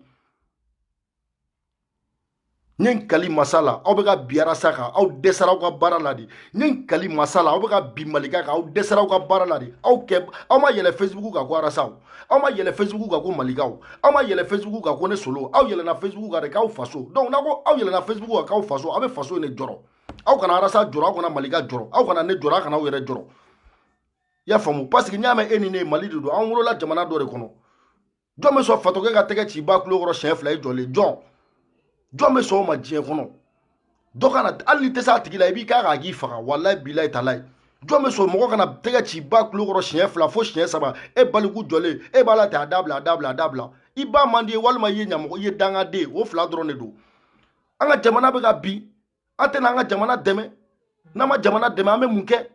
n ye n kali masa la aw bɛ ka bi arasa kan aw dɛsɛra aw ka baara la de n ye n kali masa la aw bɛ ka bi malika kan aw dɛsɛra aw ka baara la de aw ma yɛlɛ Facebook kan ko arasaw aw ma yɛlɛ Facebook kan ko malikaw aw ma yɛlɛ Facebook kan ko ne solo aw yɛlɛna Facebook kan de k'aw faso donc n'a ko aw yɛlɛna Facebook kan k'aw faso aw bɛ faso in de jɔrɔ aw kana arasa jɔrɔ aw kana malika jɔrɔ aw kana ne jɔrɔ aw kana aw yɛrɛ jɔrɔ i y'a faamu parce que n'i y'a mɛn e ni ne Mali de don an wolola jamana dɔ de kɔnɔ jɔn bɛ sɔn fatɔkɛ ka tɛgɛ ci ba kulo kɔrɔ siɲɛ 2 i jɔlen jɔn bɛ sɔn o ma diɲɛ kɔnɔ dɔ kana hali ni tɛ se a tigi la i b'i k'a kan a k'i faga walayi bilayi talayi jɔn bɛ sɔn mɔgɔ kana tɛgɛ ci ba kulo kɔrɔ siɲɛ 2 fo siɲɛ 3 e baliku jɔlen e b'a la ten a dabila i ba man di ye walima i ye ɲamɔgɔ i ye dangaden o 2 dɔrɔn de don an ka jamana bɛ ka bin an tɛna an ka jamana dɛmɛ n'an ma jamana dɛmɛ an bɛ mun kɛ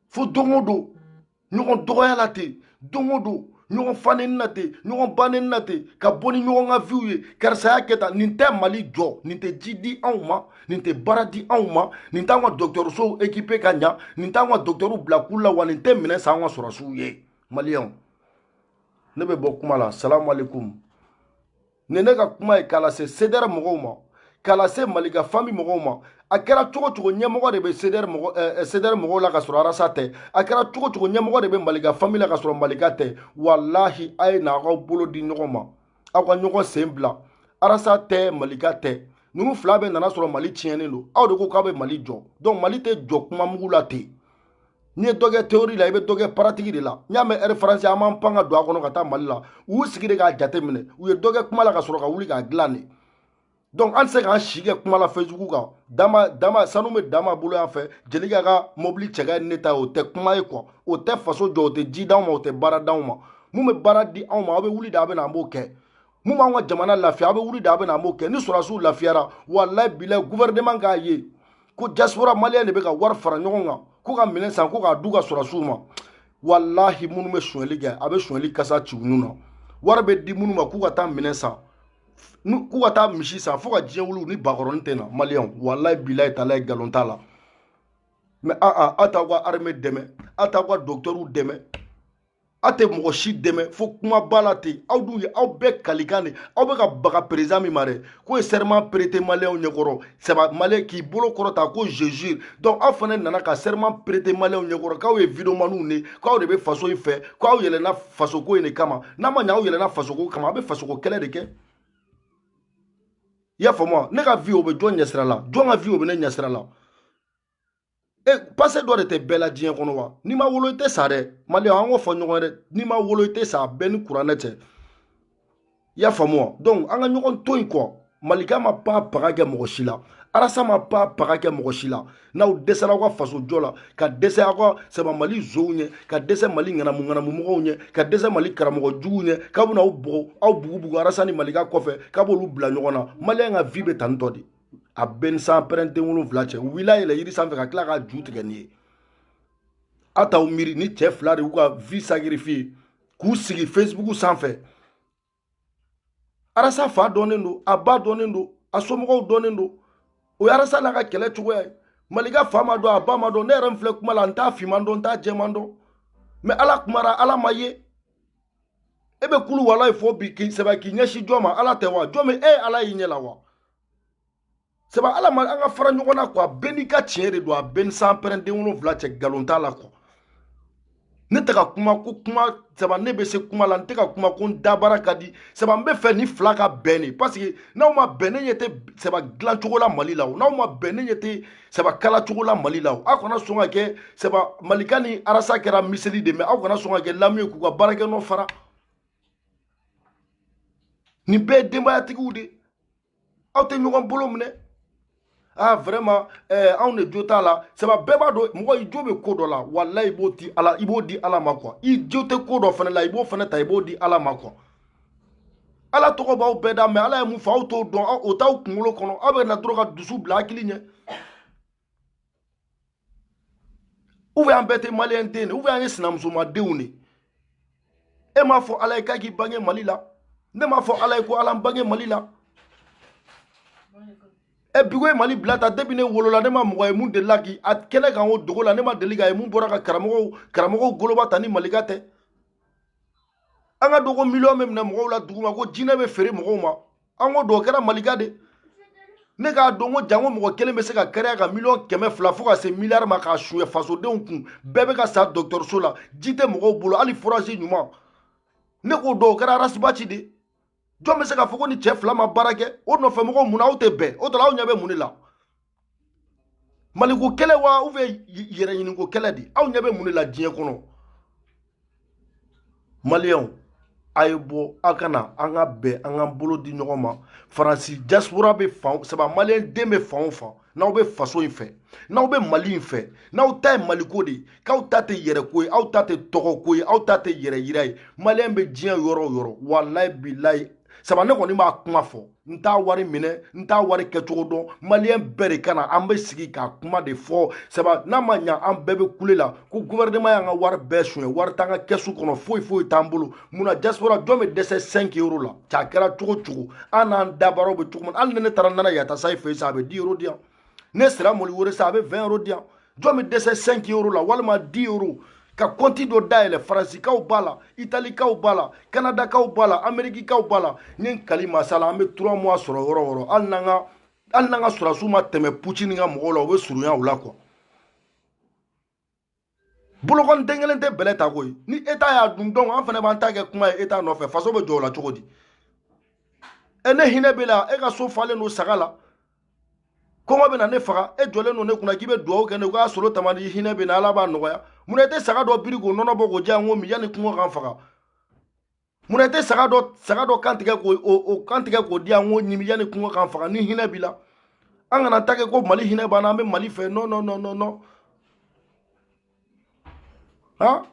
fo don o don ɲɔgɔn dɔgɔya la ten don o don ɲɔgɔn faneni na ten ɲɔgɔn baneni na ten ka bɔ ni ɲɔgɔn ka viw ye karisa y'a kɛ tan nin tɛ Mali jɔ nin tɛ ji di anw ma nin tɛ baara di anw ma nin t'anw ka dɔgɔtɔrɔsow équipé ka ɲa nin t'anw ka dɔgɔtɔrɔw bila kulu la wa nin tɛ minɛ san anw ka sɔrɔsiw ye maliyɛnw ne bɛ bɔ kuma la salamu aleykum nin ne ka kuma ye k'a lase CDR mɔgɔw ma k'a lase Malika famille mɔgɔw ma a kɛra cogo cogo ɲɛmɔgɔ de bɛ CDR mɔgɔw la ka sɔrɔ arasa tɛ a kɛra cogo cogo ɲɛmɔgɔ de bɛ Malika famille la ka sɔrɔ Malika tɛ walahi a ye n'aw bolo di ɲɔgɔn ma aw ka ɲɔgɔn sen bila arasa tɛ Malika tɛ ninnu 2 bɛɛ nana sɔrɔ Mali tiɲɛnen don aw de ko k'aw bɛ Mali jɔ donc Mali tɛ jɔ kuma mugu la ten n'i ye dɔ kɛ théorie la i bɛ dɔ kɛ pratique de la n'i y'a mɛn air France an m'an pan ka don a kɔnɔ ka taa Mali la u y'u sigi de k'a jate minɛ u ye dɔ kɛ kuma la ka sɔrɔ ka wuli k'a dilan de donc an tɛ se k'an si kɛ kuma la Facebook kan sanu bɛ dama bolo yan fɛ Jelika ka mobili cɛkɛ ne ta o tɛ kuma ye quoi o tɛ faso jɔ o tɛ ji d'anw ma o tɛ baara d'anw ma mun bɛ baara di anw ma aw bɛ wuli de a bɛ na an b'o kɛ mun b'anw ka jamana lafiya aw bɛ wuli de a bɛ na an b'o kɛ ni sɔrɔdasiw lafiyara walayi bilayi gouvernement k'a ye ko diaspora maliyɛn de bɛ ka wari fara ɲɔgɔn kan ko ka minɛn san ko k'a d'u ka sɔrɔdasiw ma walahi minnu bɛ sonyɛli kɛ a bɛ sonyɛli kasa ci u nun na wari bɛ di minnu ma k'u ka taa minɛn san k'u ka taa misi san fo ka diɲɛ wuli ni bakɔrɔnin tɛ na maliyɛnw walayi bilayi talayi nkalon t'a la mais aw t'aw ka armée dɛmɛ aw t'aw ka docteurs dɛmɛ aw tɛ mɔgɔ si dɛmɛ fo kuma ba la ten aw dun ye aw bɛɛ kalikan de aw bɛ ka baga président min ma dɛ k'o ye serment prêté maliyɛnw ɲɛkɔrɔ sɛba maliyɛn k'i bolo kɔrɔta ko je jure donc aw fana nana ka serment prêté maliyɛnw ɲɛkɔrɔ k'aw ye vidéomanw de k'aw de bɛ faso in fɛ k'aw yɛlɛnna fasoko in de kama n'a ma ɲɛ aw yɛlɛnna fasoko kama aw bɛ fasoko kɛlɛ de kɛ i y'a faamu wa ne ka vie o bɛ jɔn ɲɛsira la jɔn ka vie o bɛ ne ɲɛsira la e passé dɔ de tɛ bɛɛ la diɲɛ kɔnɔ wa n'i ma wolo i tɛ sa dɛ maliyɛn an k'o fɔ ɲɔgɔn ye dɛ n'i ma wolo i tɛ sa bɛɛ ni kuranɛ cɛ i y'a faamu wa donc an ka ɲɔgɔn to yen kɔ malika ma pa paga kɛ mɔgɔ si la arasa ma pa paga kɛ mɔgɔ si la n'aw dɛsɛra aw ka faso jɔ la ka dɛsɛ aw ka sɛba mali zow ɲɛ ka dɛsɛ mali ŋanamu mɔgɔw ɲɛ ka dɛsɛ mali karamɔgɔ juguw ɲɛ k'a bɛna aw bugu arasa ni malika kɔfɛ k'a b'olu bila ɲɔgɔn na maliyɛn ka vie bɛ tan tɔ de a bɛɛ ni san pɛrɛn den 7 cɛ u wulila yɛlɛ yiri sanfɛ ka tila ka ju tigɛ nin ye a t'aw miiri ni cɛ 2 de y'u ka vie sacrifier k'u sigi Facebook sanfɛ arasa fa dɔnnen don a ba dɔnnen don a somɔgɔw dɔnnen don o ye arasa n'a ka kɛlɛ cogoya ye malika fa ma dɔn a ba ma dɔn ne yɛrɛ min filɛ kuma la n t'a fiman dɔn n t'a jɛman dɔn mais ala kumara ala ma ye e bɛ kulu walayi fɔ bi k'i sɛbɛ k'i ɲɛsin jɔn ma ala tɛ wa jɔn min e ala y'i ɲɛ la wa sɛbɛ ala ma an ka fara ɲɔgɔn na quoi bɛɛ n'i ka tiɲɛ de don a bɛɛ ni san pɛrɛn den 7 cɛ nkalon t'a la quoi ne tɛ ka kuma ko kuma sɛbɛ ne bɛ se kuma la n tɛ ka kuma ko n dabara ka di sɛbɛ n bɛ fɛ ni fila ka bɛn de parce que n'aw ma bɛn ne ɲɛ tɛ sɛbɛ dilan cogo la Mali la o n'aw ma bɛn ne ɲɛ tɛ sɛbɛ kala cogo la Mali la o aw kana sɔn ka kɛ sɛbɛ malika ni arasa kɛra miseli de mais aw kana sɔn ka kɛ lamu ye k'u ka baarakɛ nɔ fara nin bɛɛ ye denbayatigiw de aw tɛ ɲɔgɔn bolo minɛ ah vraiment anw de jo t'a la sɛbɛ bɛɛ b'a dɔn mɔgɔ i jo bɛ ko dɔ la walayi i b'o di ala ma quoi i jo tɛ ko dɔ fana la i b'o fana ta i b'o di ala ma quoi ala tɔgɔ b'aw bɛɛ da mais ala ye mun fɔ aw t'o dɔn o t'aw kunkolo kɔnɔ aw bɛ na dɔrɔn ka dusu bila hakili ɲɛ ou bien an bɛɛ tɛ maliyɛn den de ou bien an ye sinamusomadenw de e m'a fɔ ala ye k'a k'i bange Mali la ne m'a fɔ ala ye ko ala n bange Mali la bigo ye Mali bila ta depuis ne wolola ne ma mɔgɔ ye mun delila k'i a kɛlɛ kan o dogo la ne ma deli k'a ye mun bɔra ka karamɔgɔw goloba ta ni malika tɛ an ka dogo miliyɔn bɛ minɛ mɔgɔw la dugu ma ko jinɛ bɛ feere mɔgɔw ma an ko do o kɛra malika de ne k'a dɔn ko jango mɔgɔ kelen bɛ se ka kɛnɛya ka miliyɔn 200 fo ka se miliyari ma k'a suɲɛ fasodenw kun bɛɛ bɛ ka sa dɔgɔtɔrɔso la ji tɛ mɔgɔw bolo hali forage ɲuman ne k'o dɔn o kɛra arasibaci de jɔn bɛ se k'a fɔ ko ni cɛ 2 ma baara kɛ o nɔfɛ mɔgɔw mun na aw tɛ bɛn o tɔla aw ɲɛ bɛ mun de la maliko kɛlɛ wa ou bien yɛrɛ ɲiniko kɛlɛ de aw ɲɛ bɛ mun de la diɲɛ kɔnɔ maliyɛnw a ye bɔ aw ka na an ka bɛn an ka bolo di ɲɔgɔn ma faransi diaspora bɛ fan saba maliyɛn den bɛ fan o fan n'aw bɛ faso in fɛ n'aw bɛ Mali in fɛ n'aw ta ye maliko de k'aw ta tɛ yɛrɛko ye aw ta tɛ tɔgɔko ye aw ta tɛ yɛrɛ yira ye maliyɛn bɛ diɲɛ yɔrɔ o yɔrɔ walayi bilayi saba ne kɔni b'a kuma fɔ n t'a wari minɛ n t'a wari kɛcogo dɔn maliyɛn bɛɛ de ka na an bɛ sigi k'a kuma de fɔ saba n'a ma ɲa an bɛɛ bɛ kule la ko gouvernement y'an ka wari bɛɛ suɲɛ wari t'an ka kɛsu kɔnɔ foyi foyi t'an bolo munna diaspora jɔn bɛ dɛsɛ 5 euro la c'a kɛra cogo cogo an n'an dabaraw bɛ cogo min hali ni ne taara nana Yatasayi fɛ yen sa a bɛ 10 euro di yan ne sera Moli Wore sa a bɛ 20 euro di yan jɔn bɛ dɛsɛ 5 euro la walima 10 euro ka compte dɔ dayɛlɛ faransikaw b'a la italikaw b'a la kanadakaw b'a la amerikikaw b'a la ni kali masala an bɛ 3 mois sɔrɔ yɔrɔ yɔrɔ hali n'an ka sɔrɔsiw ma tɛmɛ Putin ka mɔgɔw la u bɛ surunya u la quoi bolokɔni den kelen tɛ bɛlɛ ta koyi ni État y'a dun donc an fana b'an ta kɛ kuma ye État nɔfɛ faso bɛ jɔ o la cogo di ne hinɛ bɛ la e ka so falen don saga la kɔngɔ bɛ na ne faga e jɔlen don ne kunna k'i bɛ dugawu kɛ ne k'a solo tamani hinɛ bɛ na ala b'a nɔgɔya munna i tɛ saga dɔ biri k'o nɔnɔ bɔ k'o diya n ko min yanni kɔngɔ k'an faga munna i tɛ saga dɔ kantigɛ k'o diya n ko ɲimi yanni kɔngɔ k'an faga ni hinɛ b'i la an kana ta kɛ ko Mali hinɛ b'an na an bɛ Mali fɛ non non non non non hein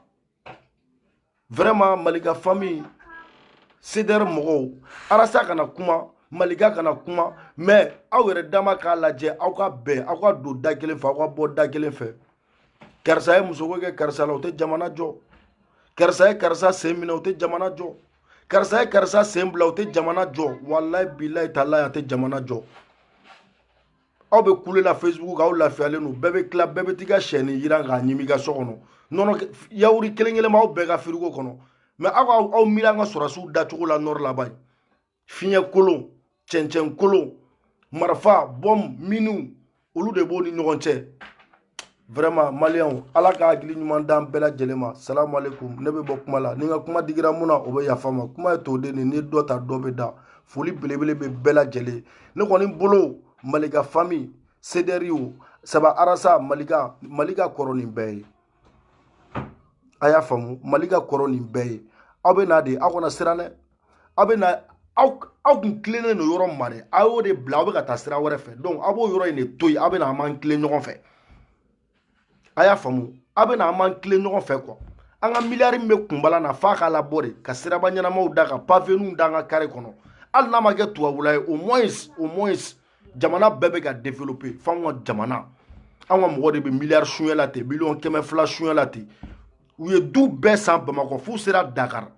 vraiment malika famille CDR mɔgɔw arasa kana kuma malika kana kuma mais aw yɛrɛ dama k'a lajɛ aw ka bɛn aw ka don da kelen fɛ aw ka bɔ da kelen fɛ karisa ye muso ko kɛ karisa la o tɛ jamana jɔ karisa ye karisa sen minɛ o tɛ jamana jɔ karisa ye karisa sen bila o tɛ jamana jɔ walayi bilayi talayi a tɛ jamana jɔ aw bɛ kule la Facebook aw lafiyalen don bɛɛ bɛ tila bɛɛ bɛ t'i ka sɛni jiran k'a ɲimi i ka so kɔnɔ nɔnɔ yawuri kelen kelen b'aw bɛɛ ka frigo kɔnɔ mais aw miiri an ka sɔrɔsiw dacogo la nɔrɔ la bani fiɲɛ kolon cɛncɛn kolon marifa bɔm miniw olu de b'o ni ɲɔgɔn cɛ vraiment maliyɛnw ala ka hakili ɲuman d'an bɛɛ lajɛlen ma salamu aleykum ne bɛ bɔ kuma la ni n ka kuma digira mun na o bɛ yafa ma kuma ye t'o de ni dɔ ta dɔ bɛ da foli belebele bɛ bɛɛ lajɛlen ne kɔni bolo malika famille CDR saba arasa malika kɔrɔ nin bɛɛ ye a y'a faamu malika kɔrɔ nin bɛɛ ye aw bɛ na de aw kana siran dɛ aw bɛ na aw kun tilennen no yɔrɔ ma dɛ aw y'o de bila aw bɛ ka taa sira wɛrɛ fɛ donc aw b'o yɔrɔ in de to yen aw bɛ na an b'an tilen ɲɔgɔn fɛ a y'a faamu aw bɛ na an b'an tilen ɲɔgɔn fɛ quoi an ka miliyari min bɛ kunbala na f'a k'a labɔ de ka siraba ɲɛnamaw da ka paveniw da an ka kare kɔnɔ hali n'a ma kɛ tubabula ye au moins jamana bɛɛ bɛ ka développer f'anw ka jamana anw ka mɔgɔ de bɛ miliyari suɲɛ la ten miliyɔn 200 suɲɛ la ten u ye du bɛɛ san Bamakɔ f'u sera Dakar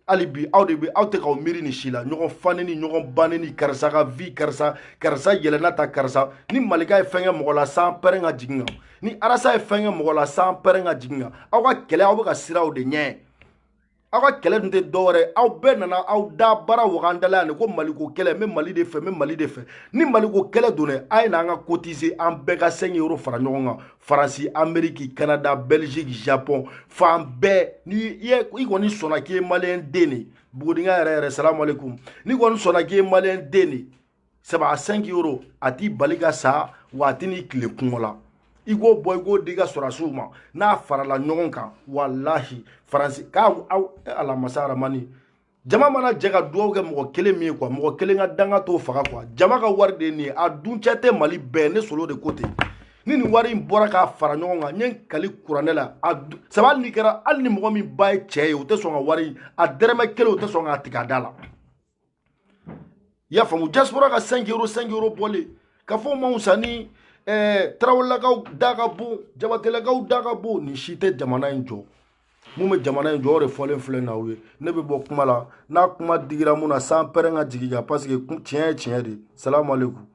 hali bi aw tɛ k'aw miiri ni si la ɲɔgɔn fani ni ɲɔgɔn banni ni karisa ka vie karisa yɛlɛnna ta karisa ni malika ye fɛn kɛ mɔgɔ la san pɛrɛn ka jigin kan ni arasa ye fɛn kɛ mɔgɔ la san pɛrɛn ka jigin kan aw ka kɛlɛ aw bɛ ka siraw de ɲɛ aw ka kɛlɛ dun tɛ dɔwɛrɛ aw bɛɛ nana aw da baara wagandala yan ko maliko kɛlɛ n bɛ mali de fɛ n bɛ mali de fɛ ni maliko kɛlɛ donna a ye n'an ka cotiser an bɛɛ ka 5 euro fara ɲɔgɔn kan faransi amérique canada belgique japon fan bɛɛ i kɔni sɔnna k'i ye maliyɛn den de bugudiŋa yɛrɛ salamu alaikum ni kɔni sɔnna k'i ye maliyɛn den de saba 5 euro a t'i bali ka sa wa a t'i ni tile kungo la i k'o bɔ i k'o di i ka sɔrɔdasiw ma n'a farala ɲɔgɔn kan walahi faransi k'aw alamasa aramani jama mana jɛ ka duwawu kɛ mɔgɔ kelen min ye quoi mɔgɔ kelen ka danga t'o faga quoi jama ka wari de ye nin ye a duncɛ tɛ mali bɛɛ ne solo de ko ten ni nin wari in bɔra k'a fara ɲɔgɔn kan n ye kali kuranɛ la saba hali ni mɔgɔ min ba ye cɛ ye o tɛ sɔn ka wari a dɛrɛmɛ kelen o tɛ sɔn k'a tigɛ a da la i y'a faamu diaspora ka 5 euro bɔlen ka fɔ maaw san ni tarawelelakaw da ka bon jabatelakaw da ka bon nin si tɛ jamana in jɔ mun bɛ jamana in jɔ o de fɔlen filɛ n'aw ye ne bɛ bɔ kuma la n'a kuma digira mun na san pɛrɛn ka jigin kan parce que tiɲɛ ye tiɲɛ de salamu alaikum